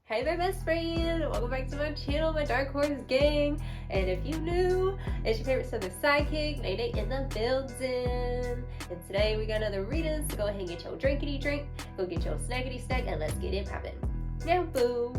Hey there, best friend! Welcome back to my channel, my Dark Horse gang. And if you new, it's your favorite Southern sidekick, Nene in the building. And today we got another reading, so go ahead and get your drinkity drink, go get your snackety snack, and let's get it poppin'. Now, boo!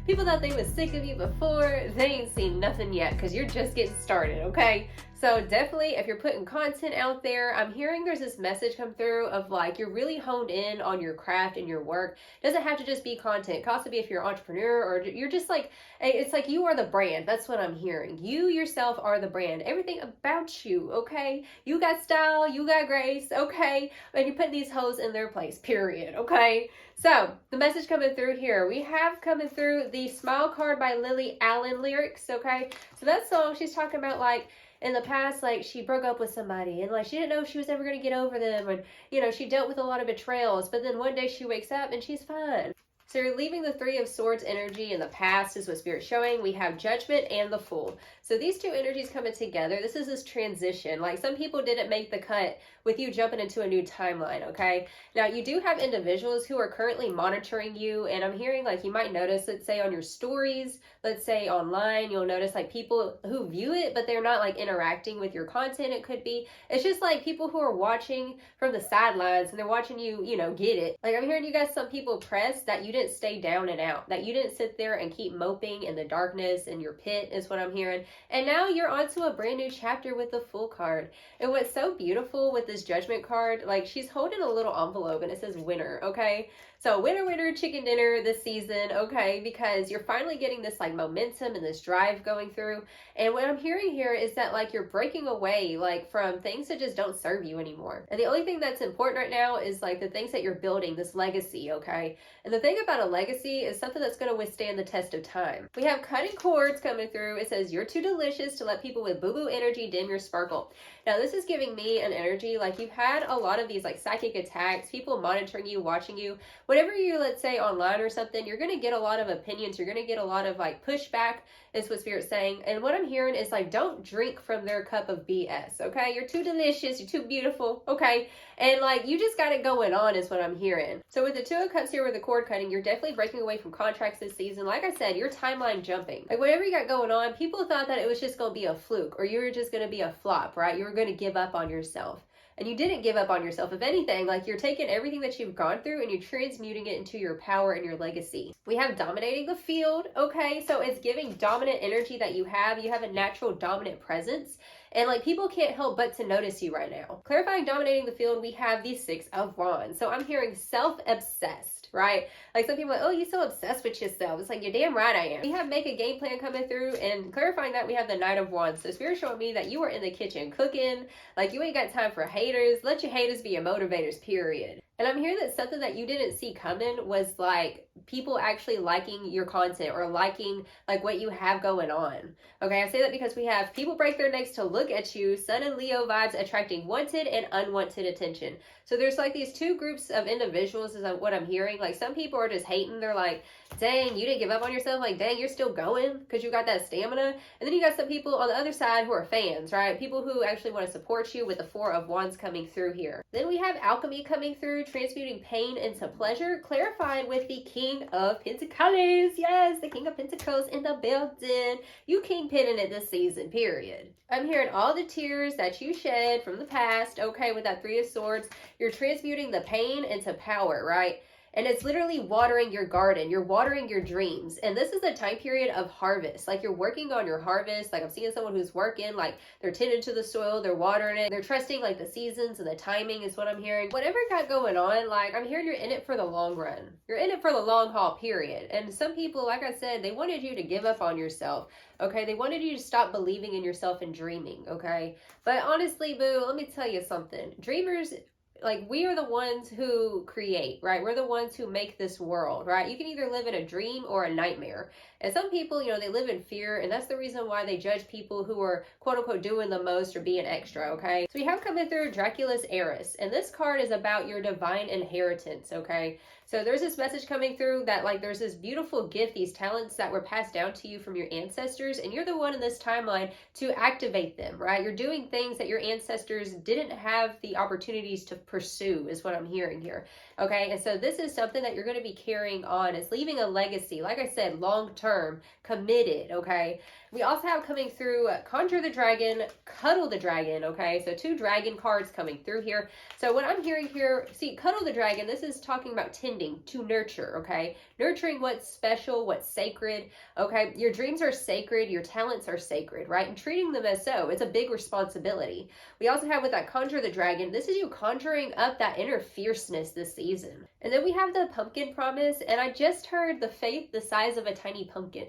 People thought they was sick of you before, they ain't seen nothing yet, because you're just getting started, okay? So definitely, if you're putting content out there, I'm hearing there's this message come through of like, you're really honed in on your craft and your work. It doesn't have to just be content. It can also be if you're an entrepreneur or you're just like, it's like you are the brand. That's what I'm hearing. You yourself are the brand. Everything about you, okay? You got style, you got grace, okay? And you put these hoes in their place, period, okay? So, the message coming through here, we have coming through the Smile card by Lily Allen lyrics, okay? So that song, she's talking about like, in the past, like, she broke up with somebody and like she didn't know if she was ever going to get over them, and you know, she dealt with a lot of betrayals, but then one day she wakes up and she's fine. So you're leaving the Three of Swords energy in the past is what Spirit's showing. We have Judgment and the Fool. So these two energies coming together, this is this transition. Like, some people didn't make the cut with you jumping into a new timeline, okay? Now, you do have individuals who are currently monitoring you, and I'm hearing, like, you might notice, let's say on your stories, let's say online, you'll notice, like, people who view it, but they're not, like, interacting with your content, it could be. It's just, like, people who are watching from the sidelines, and they're watching you, you know, get it. Like, I'm hearing you guys, some people press that you didn't stay down and out, that you didn't sit there and keep moping in the darkness in your pit, is what I'm hearing. And now you're onto a brand new chapter with the Fool card. And what's so beautiful with this Judgment card, like, she's holding a little envelope and it says winner, okay? So winner, winner, chicken dinner this season, okay? Because you're finally getting this like momentum and this drive going through. And what I'm hearing here is that like you're breaking away like from things that just don't serve you anymore. And the only thing that's important right now is like the things that you're building, this legacy, okay? And the thing about a legacy is something that's going to withstand the test of time. We have cutting cords coming through. It says, you're too delicious to let people with boo-boo energy dim your sparkle. Now this is giving me an energy like you've had a lot of these like psychic attacks, people monitoring you, watching you. Whenever you, let's say online or something, you're going to get a lot of opinions. You're going to get a lot of like pushback is what Spirit's saying. And what I'm hearing is like, don't drink from their cup of BS, okay? You're too delicious. You're too beautiful, okay? And like, you just got it going on is what I'm hearing. So with the Two of Cups here with the cord cutting, you're definitely breaking away from contracts this season. Like I said, you're timeline jumping. Like whatever you got going on, people thought that it was just going to be a fluke or you were just going to be a flop, right? You were going to give up on yourself. And you didn't give up on yourself. If anything, like you're taking everything that you've gone through and you're transmuting it into your power and your legacy. We have dominating the field, okay? So it's giving dominant energy that you have. You have a natural dominant presence. And like people can't help but to notice you right now. Clarifying dominating the field, we have the Six of Wands. So I'm hearing self-obsessed, right? Like some people are like, oh, you're so obsessed with yourself. It's like, you're damn right I am. We have make a game plan coming through, and clarifying that we have the Knight of Wands. So Spirit showing me that you are in the kitchen cooking. Like you ain't got time for haters. Let your haters be your motivators, period. And I'm hearing that something that you didn't see coming was like people actually liking your content or liking like what you have going on. Okay, I say that because we have people break their necks to look at you, Sun and Leo vibes attracting wanted and unwanted attention. So there's like these two groups of individuals is what I'm hearing. Like some people are just hating. They're like, dang, you didn't give up on yourself. Like, dang, you're still going because you got that stamina. And then you got some people on the other side who are fans, right? People who actually want to support you with the Four of Wands coming through here. Then we have alchemy coming through, transmuting pain into pleasure, clarified with the King of Pentacles. Yes, the King of Pentacles in the building. You kingpinning it this season, period. I'm hearing all the tears that you shed from the past, okay, with that Three of Swords. You're transmuting the pain into power, right? And it's literally watering your garden. You're watering your dreams. And this is a time period of harvest. Like you're working on your harvest. Like I'm seeing someone who's working, like they're tending to the soil, they're watering it. They're trusting like the seasons and the timing is what I'm hearing. Whatever you got going on, like I'm hearing you're in it for the long run. You're in it for the long haul, period. And some people, like I said, they wanted you to give up on yourself. Okay, they wanted you to stop believing in yourself and dreaming, okay? But honestly, boo, let me tell you something. Dreamers, like we are the ones who create, right? We're the ones who make this world, right? You can either live in a dream or a nightmare. And some people, they live in fear, and that's the reason why they judge people who are quote unquote doing the most or being extra, okay? So we have coming through Dracula's Heiress, and this card is about your divine inheritance, okay? So there's this message coming through that like there's this beautiful gift, these talents that were passed down to you from your ancestors, and you're the one in this timeline to activate them, right? You're doing things that your ancestors didn't have the opportunities to pursue, is what I'm hearing here, okay? And so this is something that you're going to be carrying on. It's leaving a legacy, like I said, long-term, committed, okay? We also have coming through Conjure the Dragon, Cuddle the Dragon, okay? So 2 dragon cards coming through here. So what I'm hearing here, see, Cuddle the Dragon, this is talking about tending, to nurture, okay? Nurturing what's special, what's sacred, okay? Your dreams are sacred, your talents are sacred, right? And treating them as so, it's a big responsibility. We also have with that Conjure the Dragon, this is you conjuring up that inner fierceness this season. And then we have the Pumpkin Promise, and I just heard the faith the size of a tiny pumpkin.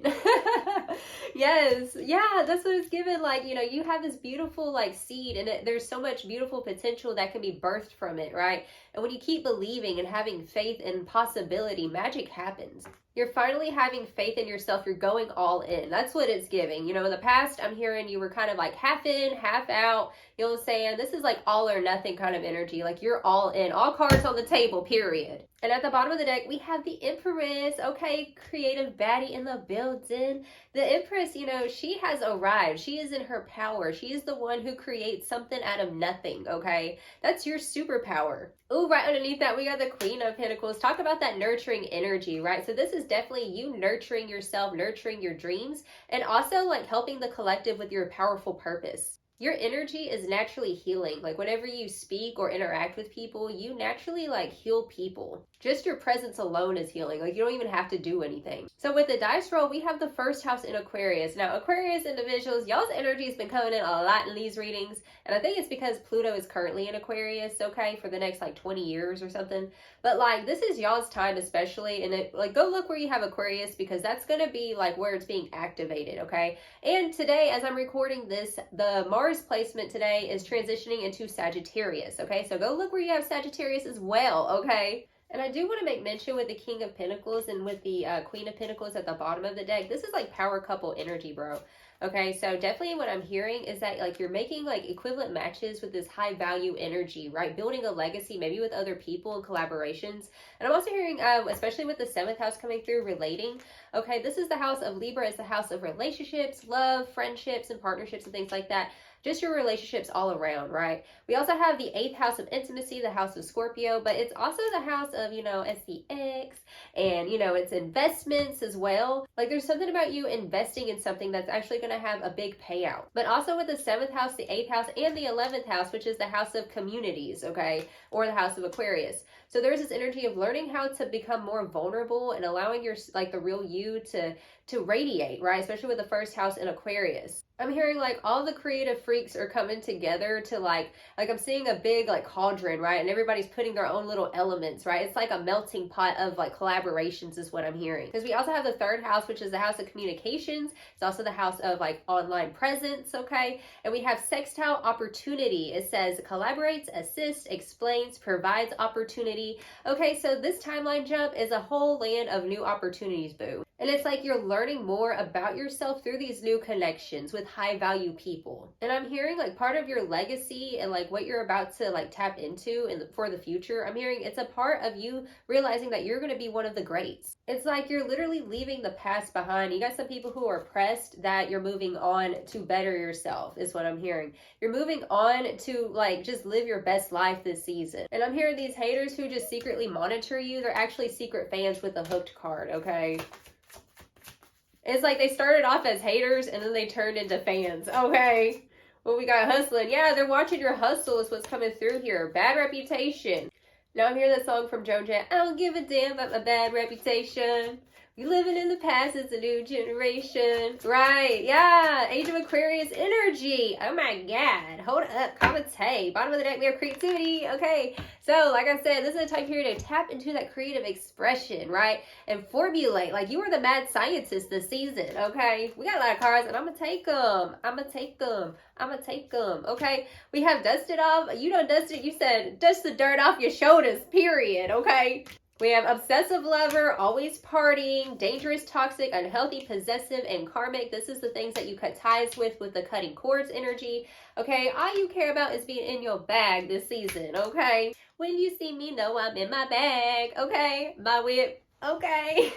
Yes, yeah, that's what it's given. Like, you have this beautiful like seed, and there's so much beautiful potential that can be birthed from it, right? And when you keep believing and having faith in possibility, magic happens. You're finally having faith in yourself. You're going all in. That's what it's giving. In the past, I'm hearing you were kind of like half in, half out. You know what I'm saying? This is like all or nothing kind of energy. Like you're all in. All cards on the table, period. And at the bottom of the deck, we have the Empress. Okay, creative baddie in the building. The Empress, she has arrived. She is in her power. She is the one who creates something out of nothing, okay? That's your superpower. Ooh, right underneath that, we got the Queen of Pentacles. Talk about that nurturing energy, right? So this is definitely you nurturing yourself, nurturing your dreams, and also like helping the collective with your powerful purpose. Your energy is naturally healing. Like whenever you speak or interact with people, you naturally like heal people. Just your presence alone is healing. Like you don't even have to do anything. So with the dice roll, we have the first house in Aquarius. Now Aquarius individuals, y'all's energy has been coming in a lot in these readings. And I think it's because Pluto is currently in Aquarius, okay, for the next like 20 years or something. But like this is y'all's time especially. And like go look where you have Aquarius, because that's going to be like where it's being activated, okay? And today, as I'm recording this, the Mars placement today is transitioning into Sagittarius, okay? So go look where you have Sagittarius as well, okay? And I do want to make mention with the King of Pentacles and with the Queen of Pentacles at the bottom of the deck, this is like power couple energy, bro. Okay, so definitely what I'm hearing is that like you're making like equivalent matches with this high value energy, right? Building a legacy, maybe with other people and collaborations. And I'm also hearing, especially with the 7th house coming through, relating. Okay, this is the house of Libra. It's the house of relationships, love, friendships, and partnerships and things like that. Just your relationships all around, right? We also have the 8th house of intimacy, the house of Scorpio, but it's also the house of, SCX and, it's investments as well. Like there's something about you investing in something that's actually going to have a big payout. But also with the 7th house, the 8th house, and the 11th house, which is the house of communities, okay? Or the house of Aquarius. So there's this energy of learning how to become more vulnerable and allowing your, like the real you to radiate, right? Especially with the 1st house in Aquarius. I'm hearing like all the creative freaks are coming together to like I'm seeing a big like cauldron, right? And everybody's putting their own little elements, right? It's like a melting pot of like collaborations is what I'm hearing. Because we also have the 3rd house, which is the house of communications. It's also the house of like online presence, okay? And we have sextile opportunity. It says collaborates, assists, explains, provides opportunity. Okay, so this timeline jump is a whole land of new opportunities, boo. And it's like you're learning more about yourself through these new connections with high value people. And I'm hearing like part of your legacy and like what you're about to like tap into for the future. I'm hearing it's a part of you realizing that you're going to be one of the greats. It's like you're literally leaving the past behind. You got some people who are pressed that you're moving on to better yourself is what I'm hearing. You're moving on to like just live your best life this season. And I'm hearing these haters who just secretly monitor you. They're actually secret fans with a hooked card, okay? It's like they started off as haters and then they turned into fans. Okay. Well, we got hustling. Yeah, they're watching your hustle is what's coming through here. Bad reputation. Now I'm hearing that song from Joan Jett. I don't give a damn about my bad reputation. We living in the past, it's a new generation. Right, yeah, Age of Aquarius energy. Oh my God, hold up, commentate. Bottom of the deck, we have creativity. Okay, so like I said, this is a time period to tap into that creative expression, right? And formulate, like you are the mad scientist this season, okay? We got a lot of cards and I'm gonna take them. Okay? We have dusted off. You done dusted, you said dust the dirt off your shoulders, period, okay? We have obsessive lover, always partying, dangerous, toxic, unhealthy, possessive, and karmic. This is the things that you cut ties with the cutting cords energy. Okay, all you care about is being in your bag this season, okay? When you see me, know I'm in my bag, okay? My whip, okay?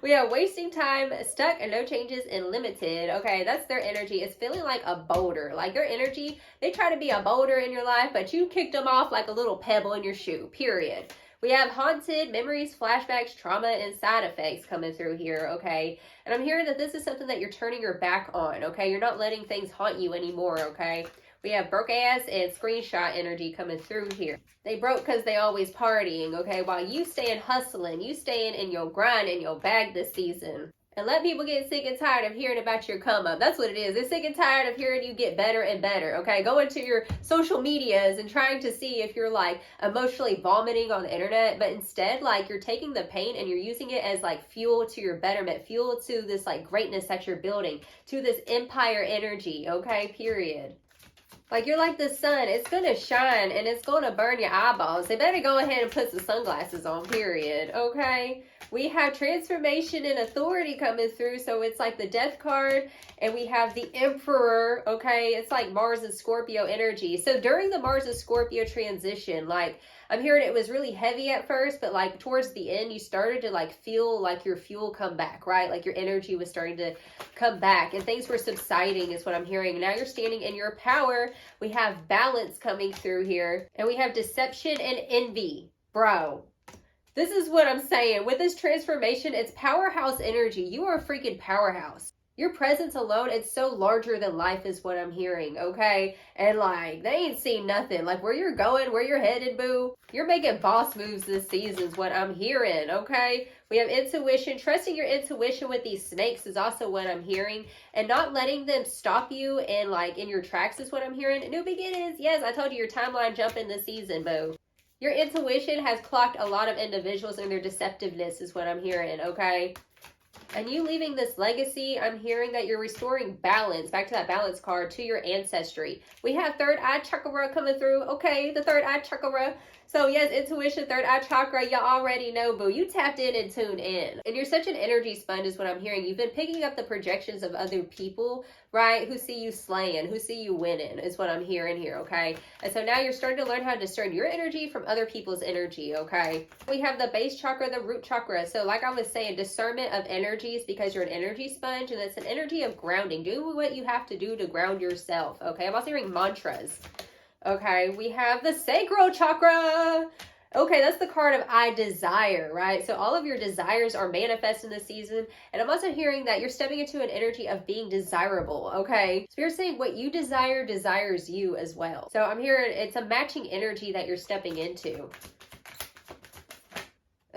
We are wasting time, stuck, and no changes, and limited. Okay, that's their energy. It's feeling like a boulder. Like your energy, they try to be a boulder in your life, but you kicked them off like a little pebble in your shoe, period. We have haunted, memories, flashbacks, trauma, and side effects coming through here, okay? And I'm hearing that this is something that you're turning your back on, okay? You're not letting things haunt you anymore, okay? We have broke ass and screenshot energy coming through here. They broke because they always partying, okay? While you staying hustling, you staying in your grind, in your bag this season. And let people get sick and tired of hearing about your come up. That's what it is. They're sick and tired of hearing you get better and better, okay? Going to your social medias and trying to see if you're like emotionally vomiting on the internet, but instead like you're taking the pain and you're using it as like fuel to your betterment, fuel to this like greatness that you're building, to this empire energy, okay? Period. Like you're like the sun, it's gonna shine and it's gonna burn your eyeballs. They better go ahead and put some sunglasses on, period, okay? We have transformation and authority coming through, so it's like the death card, and we have the emperor, okay? It's like Mars and Scorpio energy. So during the Mars and Scorpio transition, like I'm hearing it was really heavy at first, but like towards the end, you started to like feel like your fuel come back, right? Like your energy was starting to come back and things were subsiding is what I'm hearing. Now you're standing in your power. We have balance coming through here, and we have deception and envy, bro. This is what I'm saying. With this transformation, it's powerhouse energy. You are a freaking powerhouse. Your presence alone, it's so larger than life is what I'm hearing, okay? And like, they ain't seen nothing. Like where you're going, where you're headed, boo. You're making boss moves this season is what I'm hearing, okay? We have intuition. Trusting your intuition with these snakes is also what I'm hearing. And not letting them stop you and like in your tracks is what I'm hearing. New beginnings. Yes, I told you your timeline jumping this season, boo. Your intuition has clocked a lot of individuals in their deceptiveness is what I'm hearing, okay? And you leaving this legacy, I'm hearing that you're restoring balance, back to that balance card, to your ancestry. We have third eye chakra coming through, okay? The third eye chakra. So yes, intuition, third eye chakra, you already know, boo. You tapped in and tuned in. And you're such an energy sponge is what I'm hearing. You've been picking up the projections of other people, right? Who see you slaying, who see you winning is what I'm hearing here, okay? And so now you're starting to learn how to discern your energy from other people's energy, okay? We have the base chakra, the root chakra. So like I was saying, discernment of energies because you're an energy sponge and it's an energy of grounding. Do what you have to do to ground yourself, okay? I'm also hearing mantras. Okay, we have the sacral chakra. Okay, that's the card of I desire, right? So all of your desires are manifesting this season. And I'm also hearing that you're stepping into an energy of being desirable, okay? So you're saying what you desire desires you as well. So I'm hearing it's a matching energy that you're stepping into.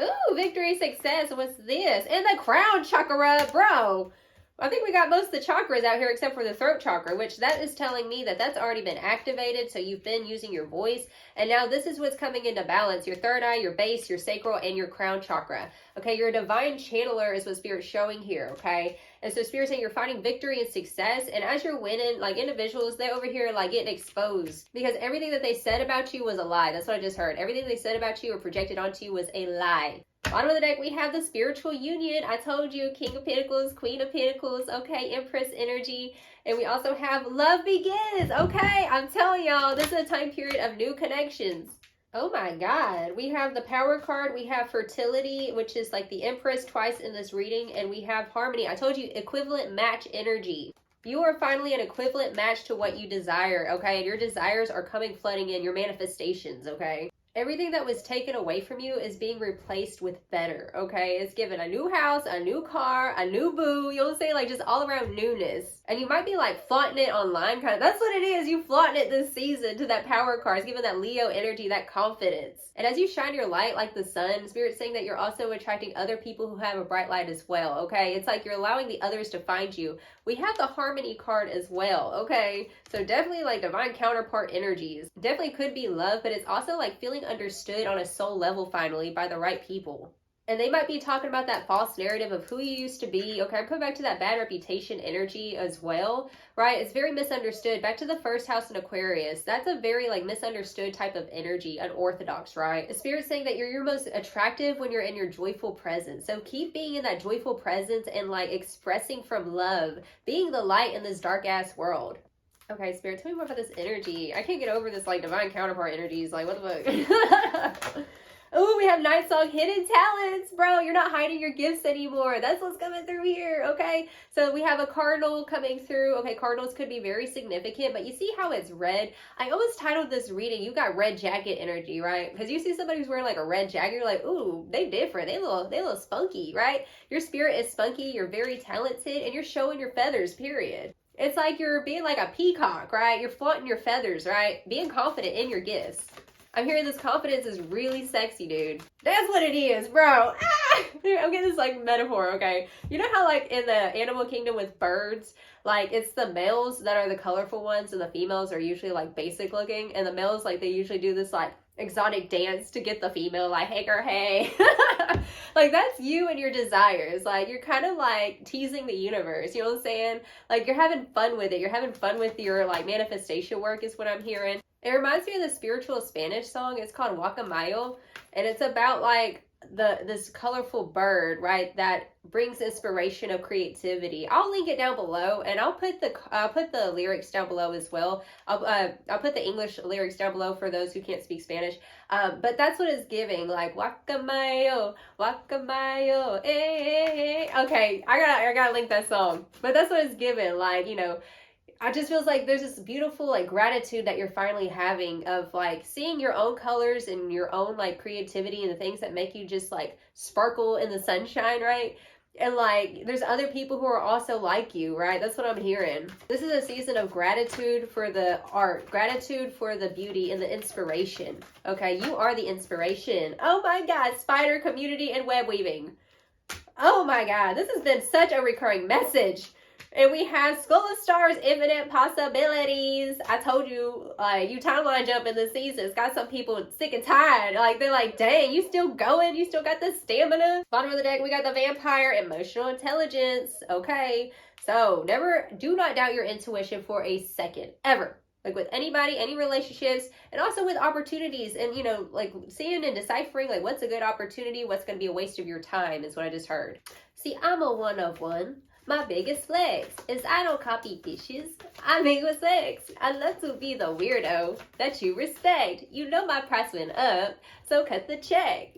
Ooh, victory, success. What's this? And the crown chakra, bro. I think we got most of the chakras out here except for the throat chakra, which that is telling me that that's already been activated. So you've been using your voice. And now this is what's coming into balance. Your third eye, your base, your sacral, and your crown chakra. Okay, you're a divine channeler is what Spirit's showing here, okay? And so Spirit's saying you're finding victory and success. And as you're winning, like individuals, they over here like getting exposed. Because everything that they said about you was a lie. That's what I just heard. Everything they said about you or projected onto you was a lie. Bottom of the deck, we have the spiritual union. I told you, King of Pentacles, Queen of Pentacles, okay, Empress energy. And we also have love begins, okay? I'm telling y'all, this is a time period of new connections. Oh my God. We have the power card. We have fertility, which is like the Empress twice in this reading. And we have harmony. I told you, equivalent match energy. You are finally an equivalent match to what you desire, okay? And your desires are coming flooding in, your manifestations, okay? Everything that was taken away from you is being replaced with better, okay? It's given a new house, a new car, a new boo. You'll say like just all around newness. And you might be like flaunting it online kind of. That's what it is. You flaunting it this season to that power card. It's giving that Leo energy, that confidence. And as you shine your light like the sun, Spirit's saying that you're also attracting other people who have a bright light as well, okay? It's like you're allowing the others to find you. We have the harmony card as well, okay? So definitely like divine counterpart energies. Definitely could be love, but it's also like feeling understood on a soul level finally by the right people. And they might be talking about that false narrative of who you used to be. Okay, I'm coming back to that bad reputation energy as well, right? It's very misunderstood. Back to the first house in Aquarius. That's a very like misunderstood type of energy, unorthodox, right? The Spirit's saying that you're your most attractive when you're in your joyful presence. So keep being in that joyful presence and like expressing from love, being the light in this dark ass world. Okay, Spirit, tell me more about this energy. I can't get over this like divine counterpart energies. Like, what the fuck? Oh, we have Night Song hidden talents, bro. You're not hiding your gifts anymore. That's what's coming through here, okay? So we have a cardinal coming through. Okay, cardinals could be very significant, but you see how it's red? I almost titled this reading, you got red jacket energy, right? Because you see somebody who's wearing like a red jacket, you're like, ooh, they different. They little spunky, right? Your spirit is spunky, you're very talented, and you're showing your feathers, period. It's like you're being like a peacock, right? You're flaunting your feathers, right? Being confident in your gifts. I'm hearing this confidence is really sexy, dude. That's what it is, bro. Ah! I'm getting this like metaphor, okay? You know how like in the animal kingdom with birds, like it's the males that are the colorful ones and the females are usually like basic looking, and the males like they usually do this like exotic dance to get the female, like hey girl, hey. Like that's you and your desires. Like you're kind of like teasing the universe, you know what I'm saying? Like you're having fun with it. You're having fun with your like manifestation work is what I'm hearing. It reminds me of the spiritual Spanish song. It's called Guacamayo, and it's about like this colorful bird, right, that brings inspiration of creativity. I'll link it down below, and I'll put the lyrics down below as well. I'll put the English lyrics down below for those who can't speak Spanish. But that's what it's giving, like Guacamayo, Guacamayo, eh. Okay, I gotta link that song. But that's what it's giving, like, you know. I just feels like there's this beautiful like gratitude that you're finally having of like seeing your own colors and your own like creativity and the things that make you just like sparkle in the sunshine, right? And like there's other people who are also like you, right? That's what I'm hearing. This is a season of gratitude for the art, gratitude for the beauty and the inspiration. Okay, you are the inspiration. Oh my God, spider community and web weaving. Oh my God, this has been such a recurring message. And we have School of Stars, Infinite Possibilities. I told you, like, you timeline jumping this season. It's got some people sick and tired. Like, they're like, dang, you still going? You still got the stamina? Bottom of the deck, we got the Vampire, Emotional Intelligence. Okay. So, do not doubt your intuition for a second. Ever. Like, with anybody, any relationships, and also with opportunities. And, you know, like, seeing and deciphering, like, what's a good opportunity, what's going to be a waste of your time is what I just heard. See, I'm a one of one. My biggest flex is I don't copy dishes. I make mistakes. I love to be the weirdo that you respect. You know my price went up, so cut the check.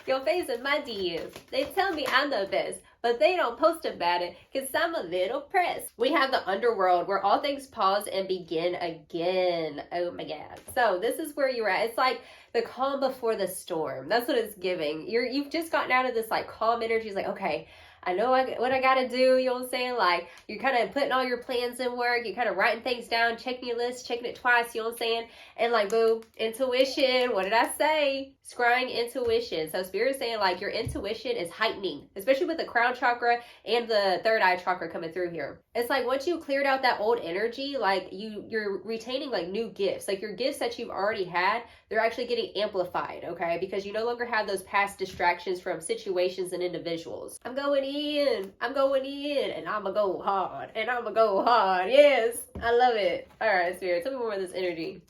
Your face in my DMs. They tell me I'm the best, but they don't post about it because I'm a little pressed. We have the underworld where all things pause and begin again. Oh my God. So this is where you're at. It's like the calm before the storm. That's what it's giving. You've just gotten out of this like calm energy. It's like, okay, I know what I gotta do, you know what I'm saying? Like, you're kind of putting all your plans in work, you're kind of writing things down, checking your list, checking it twice, you know what I'm saying? And like, boom, intuition, what did I say? Scrying intuition. So Spirit's saying like your intuition is heightening, especially with the crown chakra and the third eye chakra coming through here. It's like once you cleared out that old energy, like you're retaining like new gifts, like your gifts that you've already had, they're actually getting amplified, okay? Because you no longer have those past distractions from situations and individuals. I'm going in, and I'ma go hard, Yes, I love it. All right, Spirit, tell me more about this energy.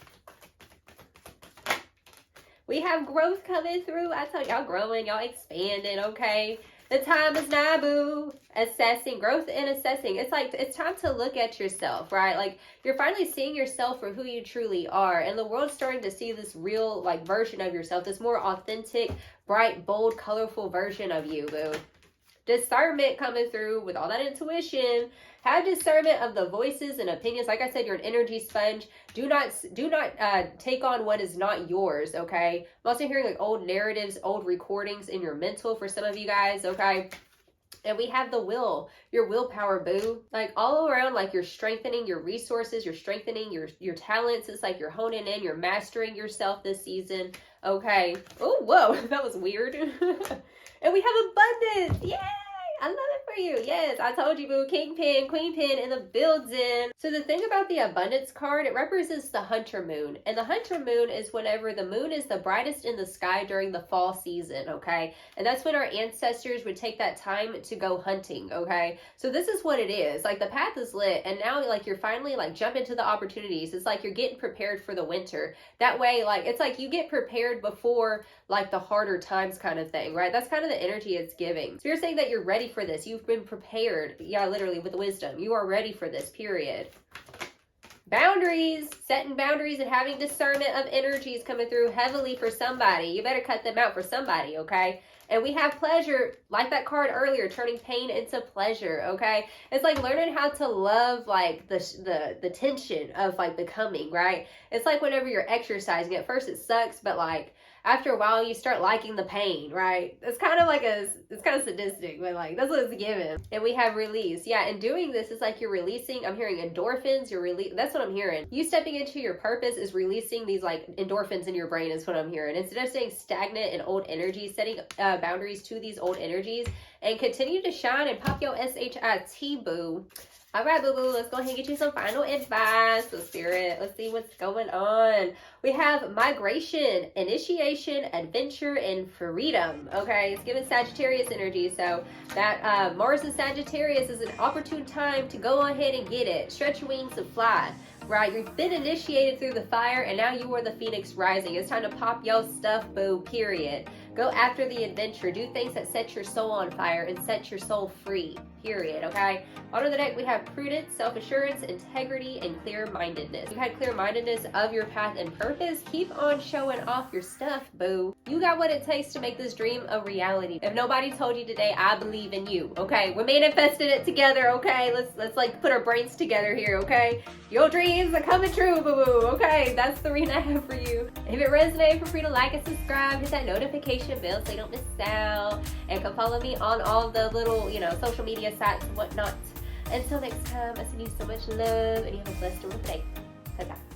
We have growth coming through. I told y'all growing, y'all expanding, okay? The time is now, boo. Assessing, growth and assessing. It's like, it's time to look at yourself, right? Like, you're finally seeing yourself for who you truly are. And the world's starting to see this real, like, version of yourself. This more authentic, bright, bold, colorful version of you, boo. Discernment coming through with all that intuition. Have discernment of the voices and opinions. Like I said, you're an energy sponge. Do not take on what is not yours, okay? I'm also hearing like old narratives, old recordings in your mental for some of you guys, okay? And we have the will, your willpower, boo. Like all around, like you're strengthening your resources, you're strengthening your talents. It's like you're honing in, you're mastering yourself this season, okay? Oh, whoa, that was weird. And we have abundance. Yay! I love it for you? Yes, I told you, boo. Kingpin, queenpin in the building. So the thing about the abundance card, it represents the hunter moon. And the hunter moon is whenever the moon is the brightest in the sky during the fall season, okay? And that's when our ancestors would take that time to go hunting, okay? So this is what it is. Like, the path is lit, and now, like, you're finally, like, jumping into the opportunities. It's like you're getting prepared for the winter. That way, like, it's like you get prepared before, like, the harder times kind of thing, right? That's kind of the energy it's giving. So you're saying that you're ready for this. You've been prepared. Yeah, literally, with wisdom. You are ready for this, period. Boundaries, setting boundaries and having discernment of energies coming through heavily for somebody. You better cut them out for somebody, okay? And we have pleasure, like that card earlier, turning pain into pleasure, okay? It's like learning how to love, like, the tension of, like, becoming, right? It's like whenever you're exercising, at first it sucks, but, like, after a while you start liking the pain, right? It's kind of like it's kind of sadistic, but, like, that's what it's given. And we have release. Yeah, and doing this is like you're releasing, I'm hearing endorphins, that's what I'm hearing. You stepping into your purpose is releasing these, like, endorphins in your brain is what I'm hearing. Instead of staying stagnant in old energies, setting boundaries to these old energies, and continue to shine and pop your SHIT, boo. All right, boo-boo, let's go ahead and get you some final advice. So, Spirit, let's see what's going on. We have migration, initiation, adventure, and freedom. Okay, it's giving Sagittarius energy. So that Mars in Sagittarius is an opportune time to go ahead and get it. Stretch your wings and fly. Right, you've been initiated through the fire, and now you are the phoenix rising. It's time to pop your stuff, boo, period. Go after the adventure. Do things that set your soul on fire and set your soul free, period, okay? Under the deck, we have prudence, self-assurance, integrity, and clear-mindedness. You had clear-mindedness of your path and purpose. Keep on showing off your stuff, boo. You got what it takes to make this dream a reality. If nobody told you today, I believe in you, okay? We're manifesting it together, okay? Let's like put our brains together here, okay? Your dreams are coming true, boo-boo, okay? That's the reading I have for you. If it resonated, feel free to like and subscribe, hit that notification bell so you don't miss out, and come follow me on all the little, social media sites and whatnot. Until next time, I send you so much love, and you have a blessed day. Bye-bye.